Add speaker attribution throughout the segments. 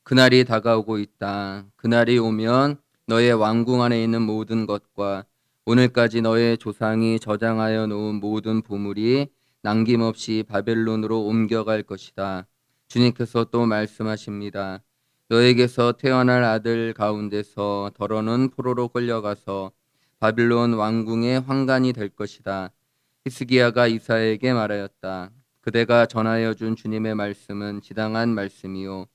Speaker 1: 그날이 다가오고 있다. 그날이 오면 너의 왕궁 안에 있는 모든 것과 오늘까지 너의 조상이 저장하여 놓은 모든 보물이 남김없이 바벨론으로 옮겨갈 것이다. 주님께서 또 말씀하십니다. 너에게서 태어날 아들 가운데서 더러는 포로로 끌려가서 바빌론 왕궁의 환관이 될 것이다. 히스기야가 이사야에게 말하였다. 그대가 전하여 준 주님의 말씀은 지당한 말씀이요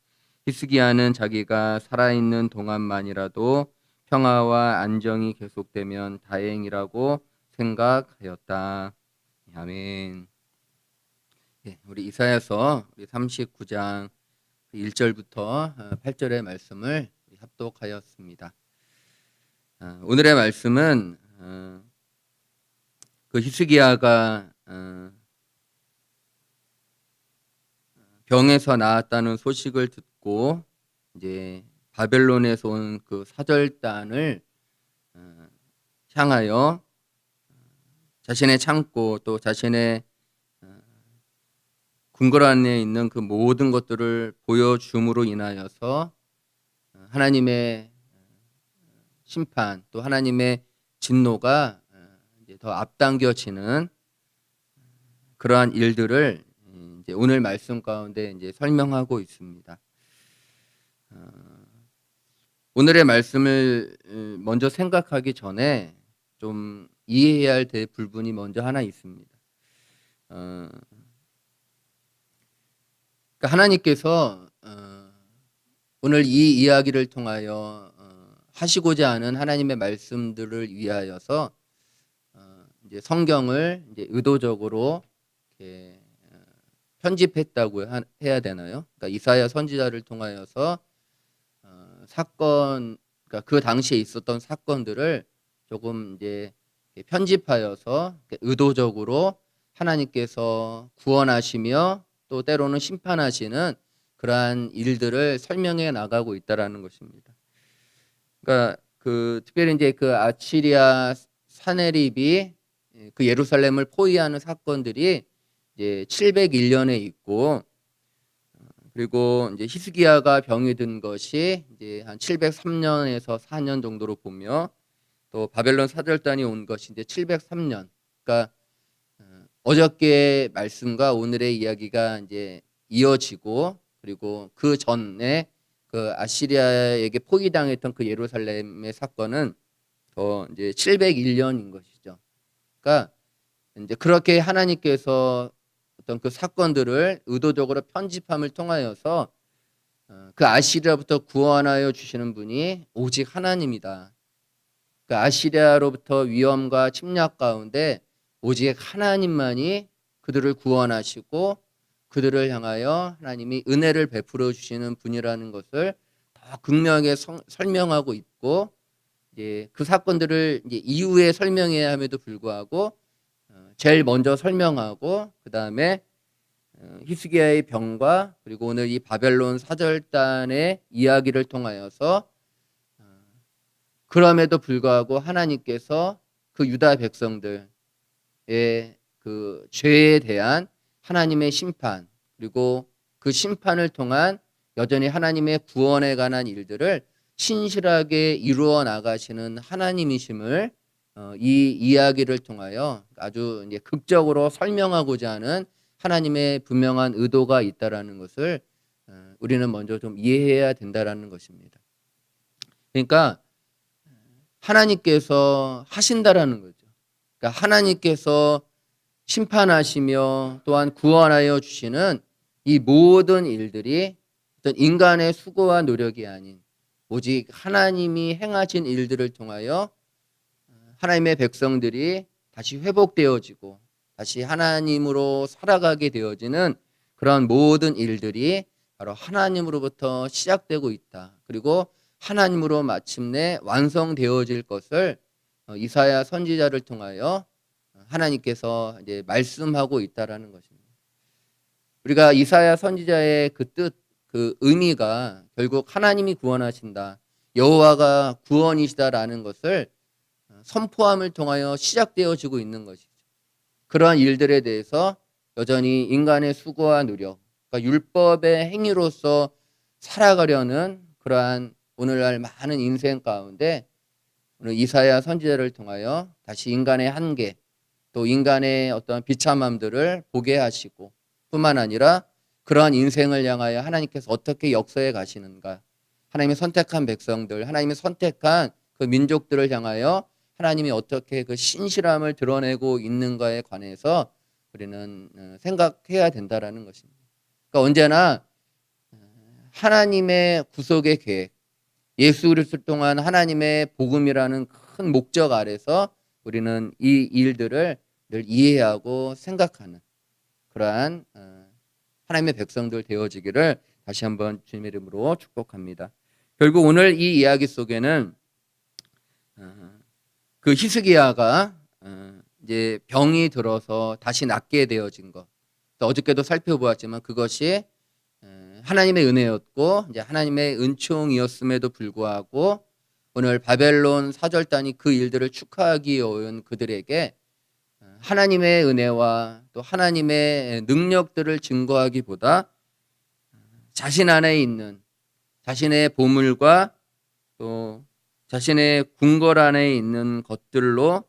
Speaker 1: 히스기야는 자기가 살아있는 동안만이라도 평화와 안정이 계속되면 다행이라고 생각하였다. 아멘. 우리 이사야서 우리 39장 1절부터 8절의 말씀을 합독하였습니다. 오늘의 말씀은 그 히스기야가 병에서 나았다는 소식을 듣고 이제 바벨론에서 온 그 사절단을 향하여 자신의 창고 또 자신의 궁궐 안에 있는 그 모든 것들을 보여줌으로 인하여서 하나님의 심판 또 하나님의 진노가 이제 더 앞당겨지는 그러한 일들을 이제 오늘 말씀 가운데 이제 설명하고 있습니다. 오늘의 말씀을 먼저 생각하기 전에 좀 이해해야 할 부분이 먼저 하나 있습니다. 그러니까 하나님께서 오늘 이 이야기를 통하여 하시고자 하는 하나님의 말씀들을 위하여서 이제 성경을 이제 의도적으로 이렇게 편집했다고 해야 되나요? 그러니까 이사야 선지자를 통하여서 사건, 그러니까 그 당시에 있었던 사건들을 조금 이제 편집하여서 의도적으로 하나님께서 구원하시며 또 때로는 심판하시는 그러한 일들을 설명해 나가고 있다라는 것입니다. 그러니까 그 특별히 이제 그 아시리아 사네립이 그 예루살렘을 포위하는 사건들이 이제 701년에 있고 그리고 이제 히스기야가 병이 든 것이 이제 한 703년에서 4년 정도로 보며 또 바벨론 사절단이 온 것이 이제 703년. 그러니까 어저께 말씀과 오늘의 이야기가 이제 이어지고 그리고 그 전에 그 아시리아에게 포위당했던 그 예루살렘의 사건은 더 이제 701년인 것이죠. 그러니까 이제 그렇게 하나님께서 어떤 그 사건들을 의도적으로 편집함을 통하여서 그 아시리아부터 구원하여 주시는 분이 오직 하나님이다. 그 아시리아로부터 위험과 침략 가운데 오직 하나님만이 그들을 구원하시고 그들을 향하여 하나님이 은혜를 베풀어 주시는 분이라는 것을 더 극명하게 설명하고 있고 이제 그 사건들을 이제 이후에 설명해야 함에도 불구하고 제일 먼저 설명하고 그 다음에 히스기야의 병과 그리고 오늘 이 바벨론 사절단의 이야기를 통하여서 그럼에도 불구하고 하나님께서 그 유다 백성들의 그 죄에 대한 하나님의 심판 그리고 그 심판을 통한 여전히 하나님의 구원에 관한 일들을 신실하게 이루어 나가시는 하나님이심을 이 이야기를 통하여 아주 이제 극적으로 설명하고자 하는 하나님의 분명한 의도가 있다라는 것을 우리는 먼저 좀 이해해야 된다라는 것입니다. 그러니까 하나님께서 하신다라는 거죠. 그러니까 하나님께서 심판하시며 또한 구원하여 주시는 이 모든 일들이 어떤 인간의 수고와 노력이 아닌 오직 하나님이 행하신 일들을 통하여 하나님의 백성들이 다시 회복되어지고 다시 하나님으로 살아가게 되어지는 그런 모든 일들이 바로 하나님으로부터 시작되고 있다. 그리고 하나님으로 마침내 완성되어질 것을 이사야 선지자를 통하여 하나님께서 이제 말씀하고 있다라는 것입니다. 우리가 이사야 선지자의 그 뜻, 그 의미가 결국 하나님이 구원하신다, 여호와가 구원이시다라는 것을 선포함을 통하여 시작되어지고 있는 것이죠. 그러한 일들에 대해서 여전히 인간의 수고와 노력, 그러니까 율법의 행위로서 살아가려는 그러한 오늘날 많은 인생 가운데 오늘 이사야 선지자를 통하여 다시 인간의 한계, 또 인간의 어떤 비참함들을 보게 하시고 뿐만 아니라 그러한 인생을 향하여 하나님께서 어떻게 역사해 가시는가, 하나님의 선택한 백성들, 하나님의 선택한 그 민족들을 향하여 하나님이 어떻게 그 신실함을 드러내고 있는가에 관해서 우리는 생각해야 된다라는 것입니다. 그러니까 언제나 하나님의 구속의 계획, 예수 그리스도를 통한 하나님의 복음이라는 큰 목적 아래서 우리는 이 일들을 늘 이해하고 생각하는 그러한 하나님의 백성들 되어지기를 다시 한번 주님의 이름으로 축복합니다. 결국 오늘 이 이야기 속에는 그 히스기야가 이제 병이 들어서 다시 낫게 되어진 것, 또 어저께도 살펴보았지만 그것이 하나님의 은혜였고 이제 하나님의 은총이었음에도 불구하고 오늘 바벨론 사절단이 그 일들을 축하하기 어려운 그들에게 하나님의 은혜와 또 하나님의 능력들을 증거하기보다 자신 안에 있는 자신의 보물과 또 자신의 궁궐 안에 있는 것들로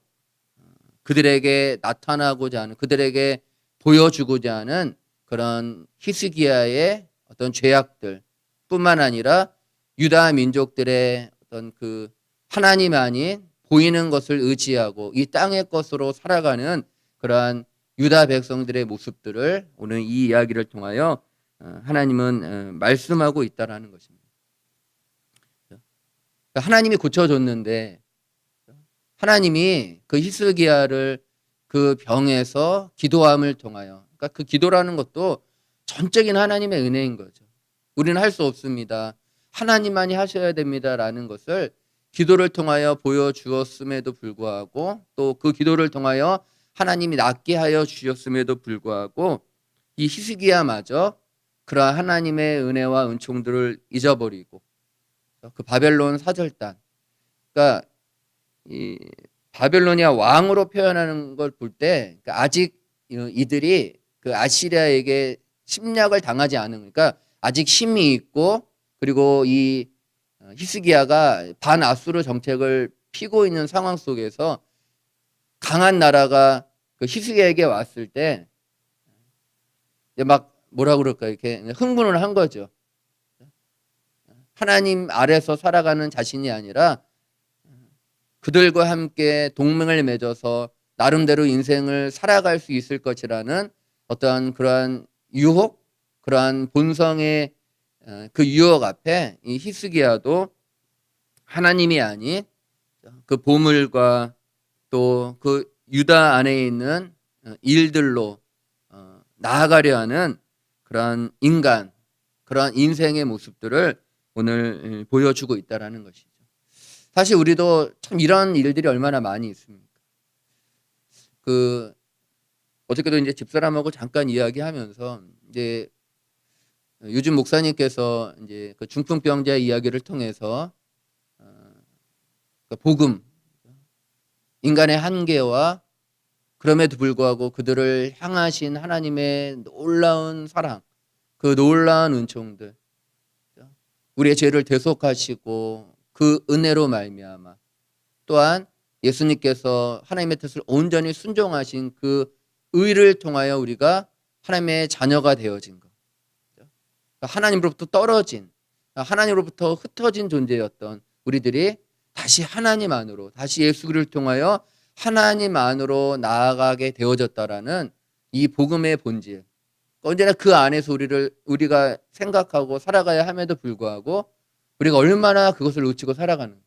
Speaker 1: 그들에게 나타나고자 하는, 그들에게 보여주고자 하는 그런 히스기야의 어떤 죄악들 뿐만 아니라 유다 민족들의 어떤 그 하나님 아닌 보이는 것을 의지하고 이 땅의 것으로 살아가는 그러한 유다 백성들의 모습들을 오늘 이 이야기를 통하여 하나님은 말씀하고 있다라는 것입니다. 하나님이 고쳐줬는데 하나님이 그 히스기야를 그 병에서 기도함을 통하여, 그러니까 그 기도라는 것도 전적인 하나님의 은혜인 거죠. 우리는 할 수 없습니다. 하나님만이 하셔야 됩니다라는 것을 기도를 통하여 보여주었음에도 불구하고 또 그 기도를 통하여 하나님이 낫게 하여 주셨음에도 불구하고 이 히스기야마저 그러한 하나님의 은혜와 은총들을 잊어버리고 그 바벨론 사절단, 그러니까 이 바벨로니아 왕으로 표현하는 걸 볼 때 아직 이들이 그 아시리아에게 침략을 당하지 않은, 그러니까 아직 힘이 있고 그리고 이 히스기야가 반아수르 정책을 피고 있는 상황 속에서 강한 나라가 그 히스기야에게 왔을 때 막 뭐라 그럴까 이렇게 흥분을 한 거죠. 하나님 아래서 살아가는 자신이 아니라 그들과 함께 동맹을 맺어서 나름대로 인생을 살아갈 수 있을 것이라는 어떠한 그러한 유혹, 그러한 본성의 그 유혹 앞에 이 히스기야도 하나님이 아닌 그 보물과 또 그 유다 안에 있는 일들로 나아가려 하는 그러한 인간, 그러한 인생의 모습들을 오늘 보여주고 있다라는 것이죠. 사실 우리도 참 이런 일들이 얼마나 많이 있습니까? 그 어저께도 이제 집사람하고 잠깐 이야기하면서 이제 요즘 목사님께서 이제 그 중풍병자 이야기를 통해서 그 복음, 인간의 한계와 그럼에도 불구하고 그들을 향하신 하나님의 놀라운 사랑, 그 놀라운 은총들, 우리의 죄를 대속하시고 그 은혜로 말미암아 또한 예수님께서 하나님의 뜻을 온전히 순종하신 그 의를 통하여 우리가 하나님의 자녀가 되어진 것, 하나님으로부터 떨어진, 하나님으로부터 흩어진 존재였던 우리들이 다시 하나님 안으로, 다시 예수 그리스도를 통하여 하나님 안으로 나아가게 되어졌다라는 이 복음의 본질, 언제나 그 안에서 우리가 생각하고 살아가야 함에도 불구하고 우리가 얼마나 그것을 놓치고 살아가는,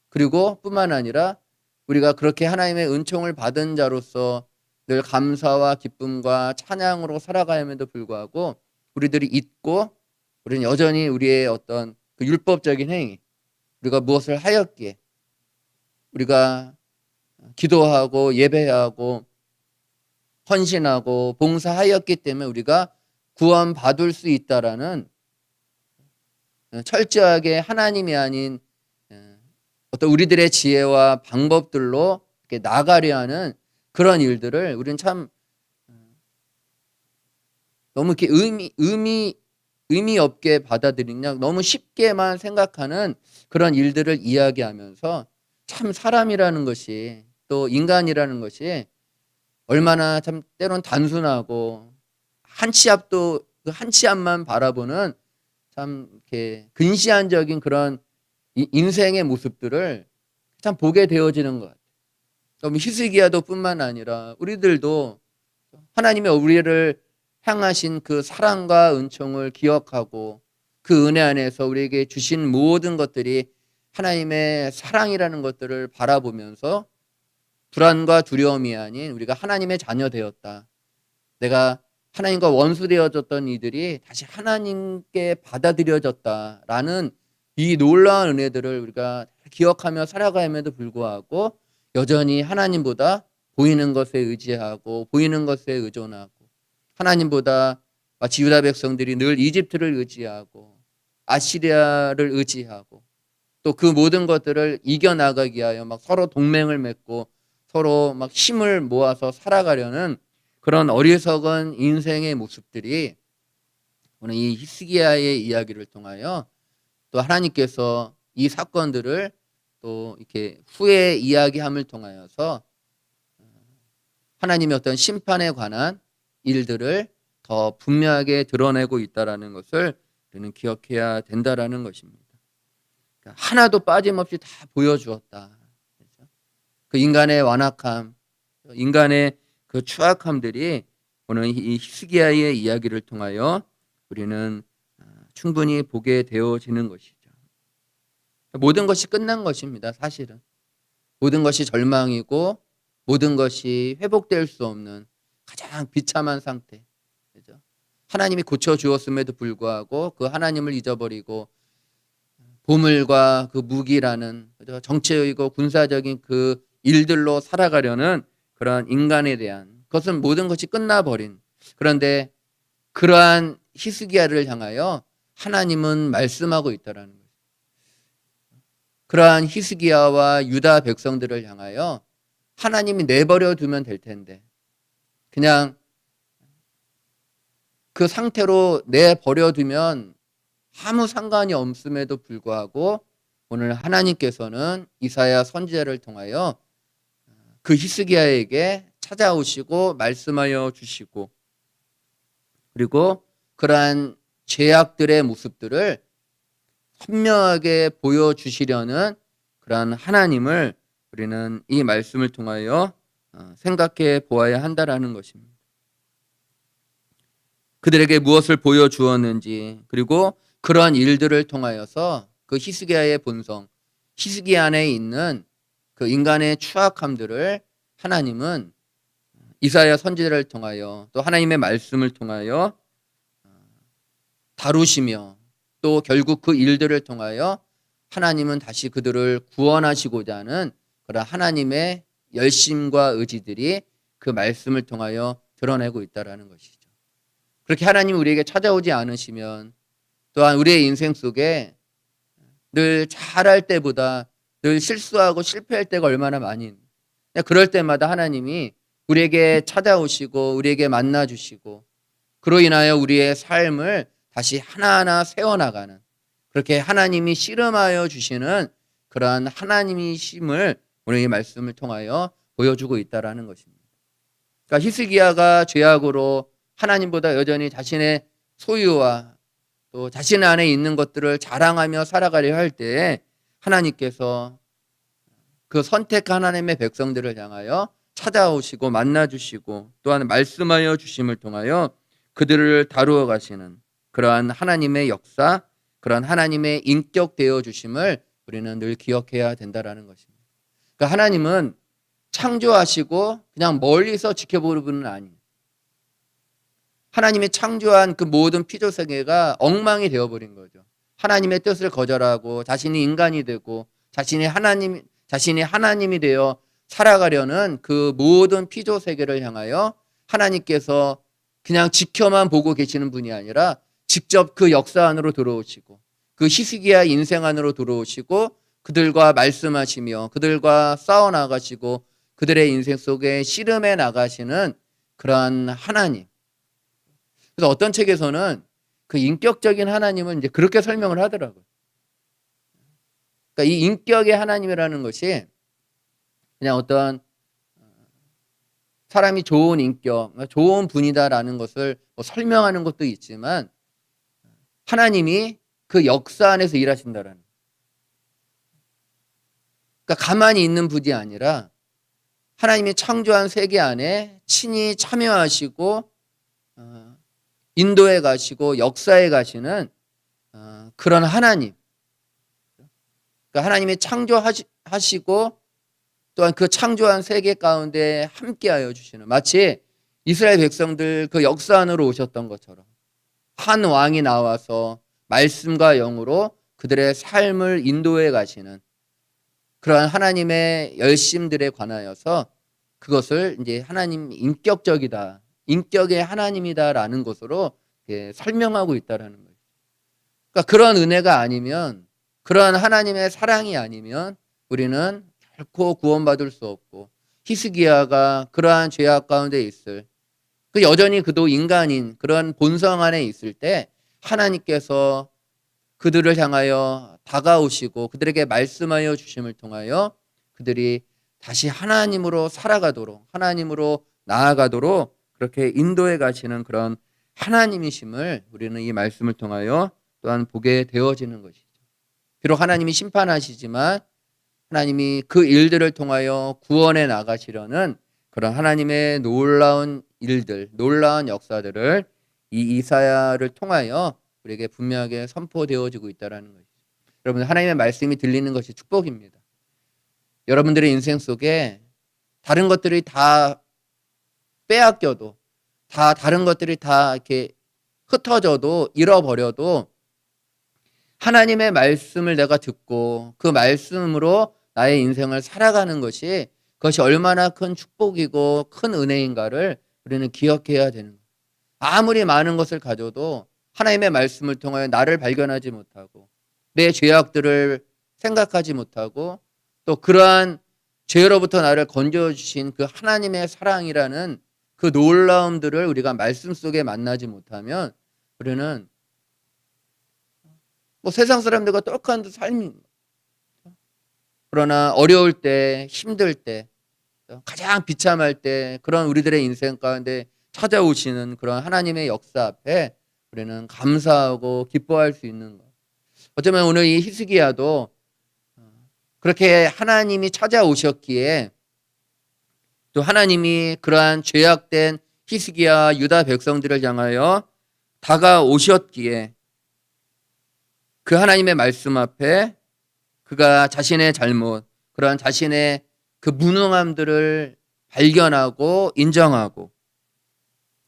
Speaker 1: 그리고 뿐만 아니라 우리가 그렇게 하나님의 은총을 받은 자로서 늘 감사와 기쁨과 찬양으로 살아가야 함에도 불구하고 우리들이 잊고 우리는 여전히 우리의 어떤 그 율법적인 행위, 우리가 무엇을 하였기에 우리가 기도하고 예배하고 헌신하고 봉사하였기 때문에 우리가 구원받을 수 있다라는 철저하게 하나님이 아닌 어떤 우리들의 지혜와 방법들로 이렇게 나가려 하는 그런 일들을 우리는 참 너무 이렇게 의미 의미 없게 받아들이냐, 너무 쉽게만 생각하는 그런 일들을 이야기하면서 참 사람이라는 것이, 또 인간이라는 것이 얼마나 참 때론 단순하고 한 치 앞도 그 한 치 앞만 바라보는 참 이렇게 근시안적인 그런 인생의 모습들을 참 보게 되어지는 것 같아요. 그럼 히스기야도 뿐만 아니라 우리들도 하나님이 우리를 향하신 그 사랑과 은총을 기억하고 그 은혜 안에서 우리에게 주신 모든 것들이 하나님의 사랑이라는 것들을 바라보면서 불안과 두려움이 아닌 우리가 하나님의 자녀 되었다. 내가 하나님과 원수 되어졌던 이들이 다시 하나님께 받아들여졌다라는 이 놀라운 은혜들을 우리가 기억하며 살아감에도 불구하고 여전히 하나님보다 보이는 것에 의지하고 보이는 것에 의존하고 하나님보다 마치 유다 백성들이 늘 이집트를 의지하고 아시리아를 의지하고 또 그 모든 것들을 이겨나가기 위하여 막 서로 동맹을 맺고 서로 막 힘을 모아서 살아가려는 그런 어리석은 인생의 모습들이 오늘 이 히스기야의 이야기를 통하여 또 하나님께서 이 사건들을 또 이렇게 후에 이야기함을 통하여서 하나님의 어떤 심판에 관한 일들을 더 분명하게 드러내고 있다라는 것을 우리는 기억해야 된다라는 것입니다. 그러니까 하나도 빠짐없이 다 보여주었다. 그 인간의 완악함, 인간의 그 추악함들이 오늘 이 히스기야의 이야기를 통하여 우리는 충분히 보게 되어지는 것이죠. 모든 것이 끝난 것입니다. 사실은 모든 것이 절망이고 모든 것이 회복될 수 없는 가장 비참한 상태. 그죠? 하나님이 고쳐주었음에도 불구하고 그 하나님을 잊어버리고 보물과 그 무기라는, 그죠? 정치적이고 군사적인 그 일들로 살아가려는 그런 인간에 대한 그것은 모든 것이 끝나버린, 그런데 그러한 히스기야를 향하여 하나님은 말씀하고 있다라는 거예요. 그러한 히스기야와 유다 백성들을 향하여 하나님이 내버려 두면 될 텐데 그냥 그 상태로 내버려 두면 아무 상관이 없음에도 불구하고 오늘 하나님께서는 이사야 선지자를 통하여 그 히스기야에게 찾아오시고 말씀하여 주시고 그리고 그러한 죄악들의 모습들을 선명하게 보여주시려는 그러한 하나님을 우리는 이 말씀을 통하여 생각해 보아야 한다라는 것입니다. 그들에게 무엇을 보여주었는지 그리고 그러한 일들을 통하여서 그 히스기야의 본성, 히스기야 안에 있는 그 인간의 추악함들을 하나님은 이사야 선지자를 통하여 또 하나님의 말씀을 통하여 다루시며 또 결국 그 일들을 통하여 하나님은 다시 그들을 구원하시고자 하는 그런 하나님의 열심과 의지들이 그 말씀을 통하여 드러내고 있다는 것이죠. 그렇게 하나님이 우리에게 찾아오지 않으시면 또한 우리의 인생 속에 늘 잘할 때보다 늘 실수하고 실패할 때가 얼마나 많이 있는데 그럴 때마다 하나님이 우리에게 찾아오시고 우리에게 만나주시고 그로 인하여 우리의 삶을 다시 하나하나 세워나가는 그렇게 하나님이 씨름하여 주시는 그러한 하나님이심을 오늘 이 말씀을 통하여 보여주고 있다는 것입니다. 그러니까 히스기야가 죄악으로 하나님보다 여전히 자신의 소유와 또 자신 안에 있는 것들을 자랑하며 살아가려 할 때에 하나님께서 그 선택한 하나님의 백성들을 향하여 찾아오시고 만나주시고 또한 말씀하여 주심을 통하여 그들을 다루어 가시는 그러한 하나님의 역사, 그러한 하나님의 인격 되어 주심을 우리는 늘 기억해야 된다는 것입니다. 그러니까 하나님은 창조하시고 그냥 멀리서 지켜보는 분은 아니에요. 하나님이 창조한 그 모든 피조세계가 엉망이 되어버린 거죠. 하나님의 뜻을 거절하고 자신이 인간이 되고 자신이 하나님이 되어 살아가려는 그 모든 피조세계를 향하여 하나님께서 그냥 지켜만 보고 계시는 분이 아니라 직접 그 역사 안으로 들어오시고 그 히스기야 인생 안으로 들어오시고 그들과 말씀하시며 그들과 싸워나가시고 그들의 인생 속에 씨름해 나가시는 그러한 하나님. 그래서 어떤 책에서는 그 인격적인 하나님을 이제 그렇게 설명을 하더라고요. 그러니까 이 인격의 하나님이라는 것이 그냥 어떤 사람이 좋은 인격, 좋은 분이다라는 것을 뭐 설명하는 것도 있지만 하나님이 그 역사 안에서 일하신다라는. 그러니까 가만히 있는 분이 아니라 하나님이 창조한 세계 안에 친히 참여하시고 인도에 가시고 역사에 가시는 그런 하나님. 그러니까 하나님이 창조하시고 또한 그 창조한 세계 가운데 함께하여 주시는, 마치 이스라엘 백성들 그 역사 안으로 오셨던 것처럼 한 왕이 나와서 말씀과 영으로 그들의 삶을 인도해 가시는 그러한 하나님의 열심들에 관하여서 그것을 이제 하나님 인격적이다, 인격의 하나님이다라는 것으로 설명하고 있다라는 거예요. 그러니까 그런 은혜가 아니면, 그런 하나님의 사랑이 아니면 우리는 결코 구원받을 수 없고, 히스기야가 그러한 죄악 가운데 있을, 그 여전히 그도 인간인 그런 본성 안에 있을 때 하나님께서 그들을 향하여 다가오시고 그들에게 말씀하여 주심을 통하여 그들이 다시 하나님으로 살아가도록, 하나님으로 나아가도록 그렇게 인도해 가시는 그런 하나님이심을 우리는 이 말씀을 통하여 또한 보게 되어지는 것이죠. 비록 하나님이 심판하시지만 하나님이 그 일들을 통하여 구원해 나가시려는 그런 하나님의 놀라운 일들, 놀라운 역사들을 이 이사야를 통하여 우리에게 분명하게 선포되어지고 있다는 것이죠. 여러분, 하나님의 말씀이 들리는 것이 축복입니다. 여러분들의 인생 속에 다른 것들이 다 빼앗겨도, 다 다른 것들이 다 이렇게 흩어져도, 잃어버려도 하나님의 말씀을 내가 듣고 그 말씀으로 나의 인생을 살아가는 것이, 그것이 얼마나 큰 축복이고 큰 은혜인가를 우리는 기억해야 되는 거예요. 아무리 많은 것을 가져도 하나님의 말씀을 통하여 나를 발견하지 못하고 내 죄악들을 생각하지 못하고 또 그러한 죄로부터 나를 건져주신 그 하나님의 사랑이라는 그 놀라움들을 우리가 말씀 속에 만나지 못하면 우리는 뭐 세상 사람들과 똑같은 삶입니다. 그러나 어려울 때, 힘들 때, 가장 비참할 때 그런 우리들의 인생 가운데 찾아오시는 그런 하나님의 역사 앞에 우리는 감사하고 기뻐할 수 있는 것. 어쩌면 오늘 이 히스기야도 그렇게 하나님이 찾아오셨기에, 또 하나님이 그러한 죄악된 히스기야 유다 백성들을 향하여 다가오셨기에 그 하나님의 말씀 앞에 그가 자신의 잘못, 그러한 자신의 그 무능함들을 발견하고 인정하고,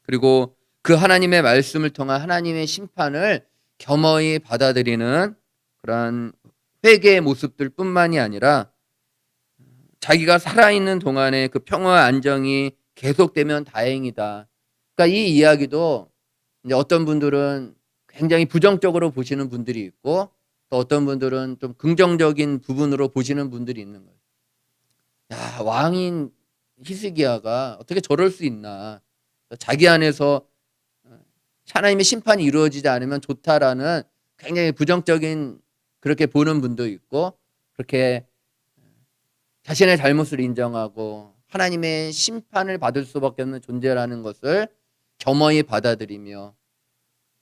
Speaker 1: 그리고 그 하나님의 말씀을 통한 하나님의 심판을 겸허히 받아들이는 그러한 회개의 모습들 뿐만이 아니라 자기가 살아있는 동안에 그 평화와 안정이 계속되면 다행이다. 그러니까 이 이야기도 이제 어떤 분들은 굉장히 부정적으로 보시는 분들이 있고 또 어떤 분들은 좀 긍정적인 부분으로 보시는 분들이 있는 거예요. 야, 왕인 히스기야가 어떻게 저럴 수 있나. 자기 안에서 하나님의 심판이 이루어지지 않으면 좋다라는 굉장히 부정적인, 그렇게 보는 분도 있고, 그렇게 자신의 잘못을 인정하고 하나님의 심판을 받을 수밖에 없는 존재라는 것을 겸허히 받아들이며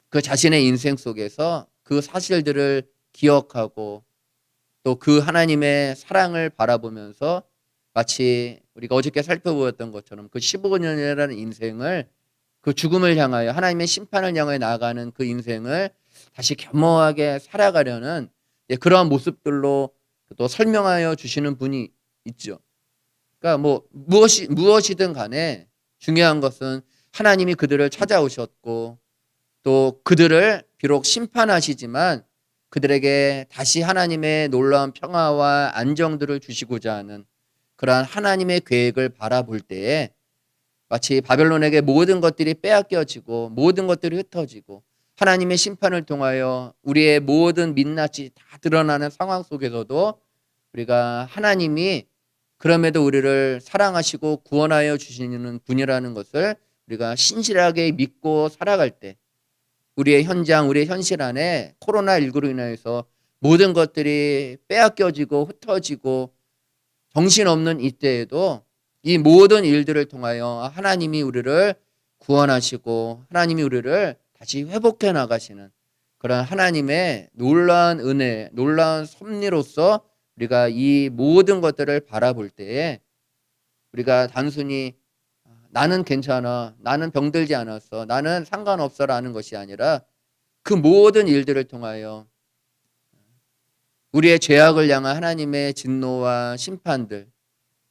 Speaker 1: 그 자신의 인생 속에서 그 사실들을 기억하고 또 그 하나님의 사랑을 바라보면서 마치 우리가 어저께 살펴보았던 것처럼 그 15년이라는 인생을, 그 죽음을 향하여 하나님의 심판을 향해 나아가는 그 인생을 다시 겸허하게 살아가려는 그러한 모습들로 또 설명하여 주시는 분이 있죠. 그러니까 뭐 무엇이든 간에 중요한 것은 하나님이 그들을 찾아오셨고 또 그들을 비록 심판하시지만 그들에게 다시 하나님의 놀라운 평화와 안정들을 주시고자 하는 그러한 하나님의 계획을 바라볼 때에 마치 바벨론에게 모든 것들이 빼앗겨지고 모든 것들이 흩어지고 하나님의 심판을 통하여 우리의 모든 민낯이 다 드러나는 상황 속에서도 우리가 하나님이 그럼에도 우리를 사랑하시고 구원하여 주시는 분이라는 것을 우리가 신실하게 믿고 살아갈 때, 우리의 현장, 우리의 현실 안에 코로나19로 인해서 모든 것들이 빼앗겨지고 흩어지고 정신없는 이때에도 이 모든 일들을 통하여 하나님이 우리를 구원하시고 하나님이 우리를 다시 회복해 나가시는 그런 하나님의 놀라운 은혜, 놀라운 섭리로서 우리가 이 모든 것들을 바라볼 때에 우리가 단순히 나는 괜찮아, 나는 병들지 않았어, 나는 상관없어라는 것이 아니라 그 모든 일들을 통하여 우리의 죄악을 향한 하나님의 진노와 심판들,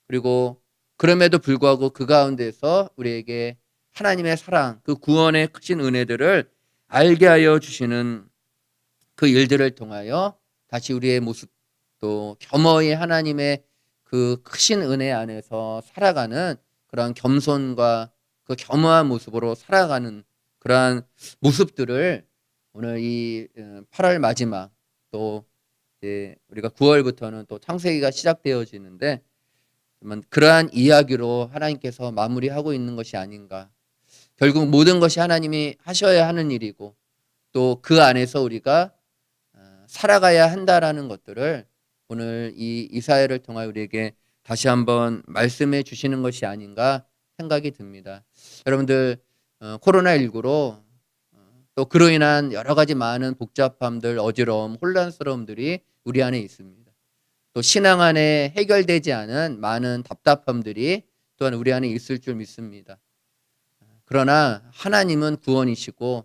Speaker 1: 그리고 그럼에도 불구하고 그 가운데서 우리에게 하나님의 사랑, 그 구원의 크신 은혜들을 알게 하여 주시는 그 일들을 통하여 다시 우리의 모습도 겸허히 하나님의 그 크신 은혜 안에서 살아가는 그러한 겸손과 그 겸허한 모습으로 살아가는 그러한 모습들을 오늘 이 8월 마지막 또 이제 우리가 9월부터는 또 창세기가 시작되어지는데 그러한 이야기로 하나님께서 마무리하고 있는 것이 아닌가. 결국 모든 것이 하나님이 하셔야 하는 일이고 또 그 안에서 우리가 살아가야 한다라는 것들을 오늘 이 이사야를 통하여 우리에게 다시 한번 말씀해 주시는 것이 아닌가 생각이 듭니다. 여러분들 코로나19로 또 그로 인한 여러 가지 많은 복잡함들, 어지러움, 혼란스러움들이 우리 안에 있습니다. 또 신앙 안에 해결되지 않은 많은 답답함들이 또한 우리 안에 있을 줄 믿습니다. 그러나 하나님은 구원이시고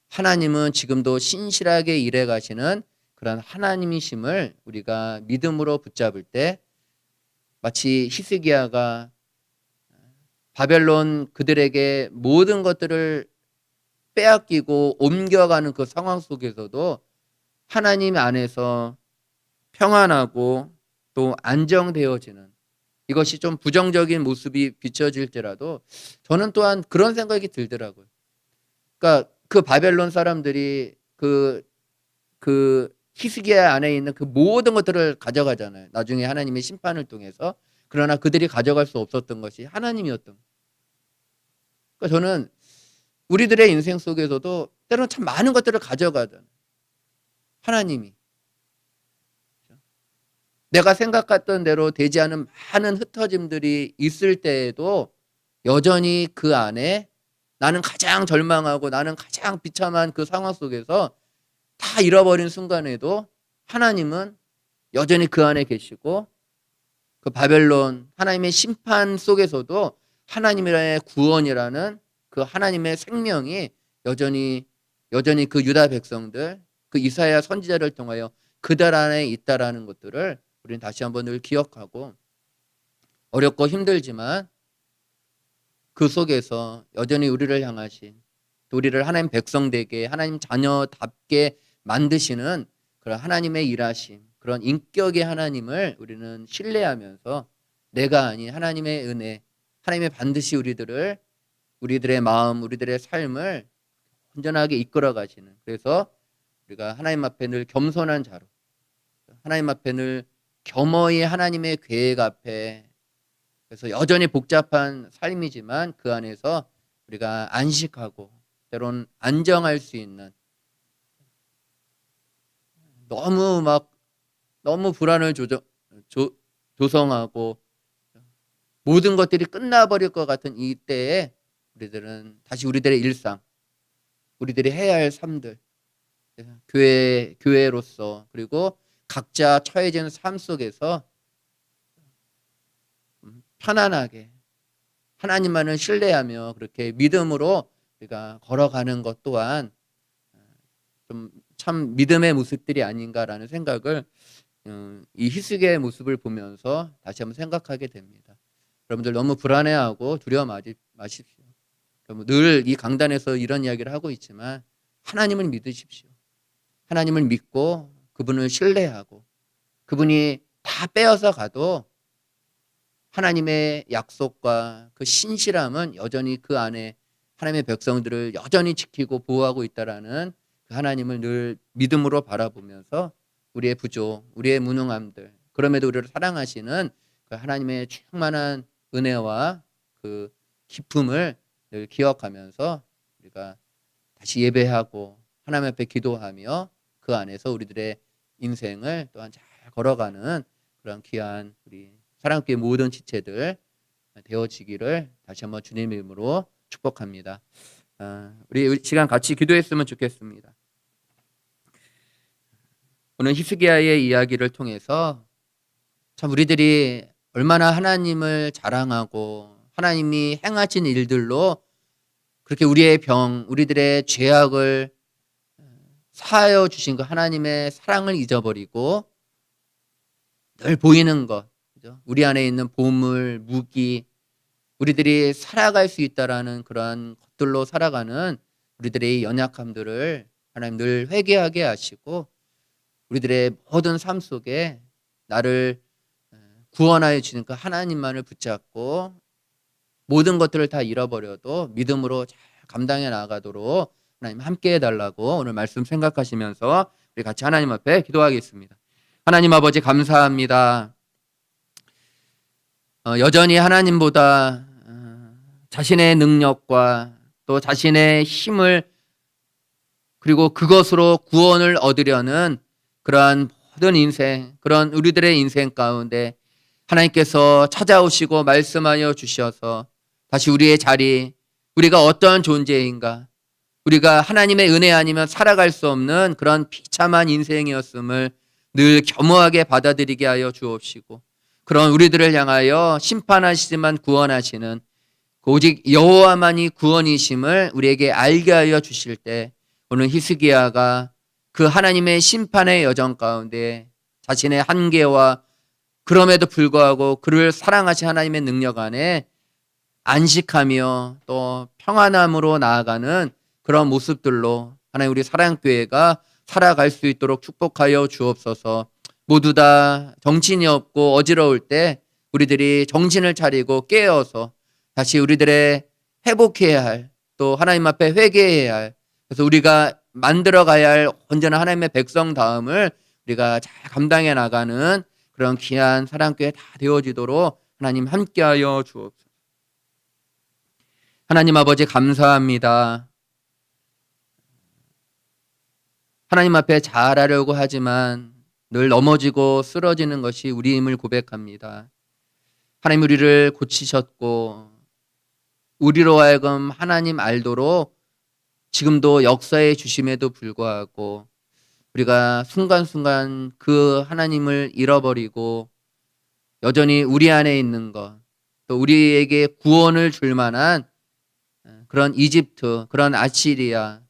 Speaker 1: 하나님은 지금도 신실하게 일해 가시는 그런 하나님이심을 우리가 믿음으로 붙잡을 때 마치 히스기야가 바벨론 그들에게 모든 것들을 빼앗기고 옮겨가는 그 상황 속에서도 하나님 안에서 평안하고 또 안정되어지는 이것이 좀 부정적인 모습이 비춰질지라도 저는 또한 그런 생각이 들더라고요. 그러니까 그 바벨론 사람들이 그 히스기야 안에 있는 그 모든 것들을 가져가잖아요. 나중에 하나님의 심판을 통해서. 그러나 그들이 가져갈 수 없었던 것이 하나님이었던 거예요. 그러니까 저는 우리들의 인생 속에서도 때로는 참 많은 것들을 가져가잖아요. 하나님이. 내가 생각했던 대로 되지 않은 많은 흩어짐들이 있을 때에도 여전히 그 안에 나는 가장 절망하고 나는 가장 비참한 그 상황 속에서 다 잃어버린 순간에도 하나님은 여전히 그 안에 계시고 그 바벨론 하나님의 심판 속에서도 하나님의 구원이라는 그 하나님의 생명이 여전히 그 유다 백성들 그 이사야 선지자를 통하여 그들 안에 있다라는 것들을 우리는 다시 한번 늘 기억하고 어렵고 힘들지만 그 속에서 여전히 우리를 향하신 또 우리를 하나님 백성 되게 하나님 자녀답게 만드시는 그런 하나님의 일하심 그런 인격의 하나님을 우리는 신뢰하면서 내가 아닌 하나님의 은혜 하나님의 반드시 우리들의 마음 우리들의 삶을 온전하게 이끌어 가시는 그래서 우리가 하나님 앞에 늘 겸손한 자로 하나님 앞에 늘 겸허히 하나님의 계획 앞에 그래서 여전히 복잡한 삶이지만 그 안에서 우리가 안식하고 때론 안정할 수 있는 너무 불안을 조성하고 모든 것들이 끝나버릴 것 같은 이때에 우리들은 다시 우리들의 일상 우리들이 해야 할 삶들 교회로서 그리고 각자 처해진 삶 속에서 편안하게 하나님만을 신뢰하며 그렇게 믿음으로 우리가 걸어가는 것 또한 좀 참 믿음의 모습들이 아닌가라는 생각을 이 히스기야의 모습을 보면서 다시 한번 생각하게 됩니다. 여러분들 너무 불안해하고 두려워 마십시오. 늘 이 강단에서 이런 이야기를 하고 있지만 하나님을 믿으십시오. 하나님을 믿고 그분을 신뢰하고 그분이 다 빼앗아 가도 하나님의 약속과 그 신실함은 여전히 그 안에 하나님의 백성들을 여전히 지키고 보호하고 있다라는 그 하나님을 늘 믿음으로 바라보면서 우리의 부족, 우리의 무능함들 그럼에도 우리를 사랑하시는 그 하나님의 충만한 은혜와 그 기쁨을 늘 기억하면서 우리가 다시 예배하고 하나님 앞에 기도하며 그 안에서 우리들의 인생을 또한 잘 걸어가는 그런 귀한 우리 사랑교회 모든 지체들 되어지기를 다시 한번 주님의 이름으로 축복합니다. 우리 시간 같이 기도했으면 좋겠습니다. 오늘 히스기야의 이야기를 통해서 참 우리들이 얼마나 하나님을 자랑하고 하나님이 행하신 일들로 그렇게 우리의 병, 우리들의 죄악을 사하여 주신 그 하나님의 사랑을 잊어버리고 늘 보이는 것, 그죠? 우리 안에 있는 보물, 무기, 우리들이 살아갈 수 있다라는 그러한 것들로 살아가는 우리들의 연약함들을 하나님 늘 회개하게 하시고 우리들의 모든 삶 속에 나를 구원하여 주시는 그 하나님만을 붙잡고 모든 것들을 다 잃어버려도 믿음으로 잘 감당해 나가도록 하나님 함께 해달라고 오늘 말씀 생각하시면서 우리 같이 하나님 앞에 기도하겠습니다. 하나님 아버지 감사합니다. 여전히 하나님보다 자신의 능력과 또 자신의 힘을 그리고 그것으로 구원을 얻으려는 그러한 모든 인생, 그런 우리들의 인생 가운데 하나님께서 찾아오시고 말씀하여 주셔서 다시 우리의 자리, 우리가 어떤 존재인가, 우리가 하나님의 은혜 아니면 살아갈 수 없는 그런 비참한 인생이었음을 늘 겸허하게 받아들이게 하여 주옵시고 그런 우리들을 향하여 심판하시지만 구원하시는 오직 여호와만이 구원이심을 우리에게 알게 하여 주실 때 오늘 히스기야가 그 하나님의 심판의 여정 가운데 자신의 한계와 그럼에도 불구하고 그를 사랑하신 하나님의 능력 안에 안식하며 또 평안함으로 나아가는 그런 모습들로 하나님 우리 사랑교회가 살아갈 수 있도록 축복하여 주옵소서. 모두 다 정신이 없고 어지러울 때 우리들이 정신을 차리고 깨어서 다시 우리들의 회복해야 할 또 하나님 앞에 회개해야 할 그래서 우리가 만들어가야 할 언제나 하나님의 백성다움을 우리가 잘 감당해 나가는 그런 귀한 사랑교회 다 되어지도록 하나님 함께하여 주옵소서. 하나님 아버지 감사합니다. 하나님 앞에 잘하려고 하지만 늘 넘어지고 쓰러지는 것이 우리임을 고백합니다. 하나님 우리를 고치셨고 우리로 하여금 하나님 알도록 지금도 역사해 주심에도 불구하고 우리가 순간순간 그 하나님을 잃어버리고 여전히 우리 안에 있는 것, 또 우리에게 구원을 줄 만한 그런 이집트, 그런 아시리아,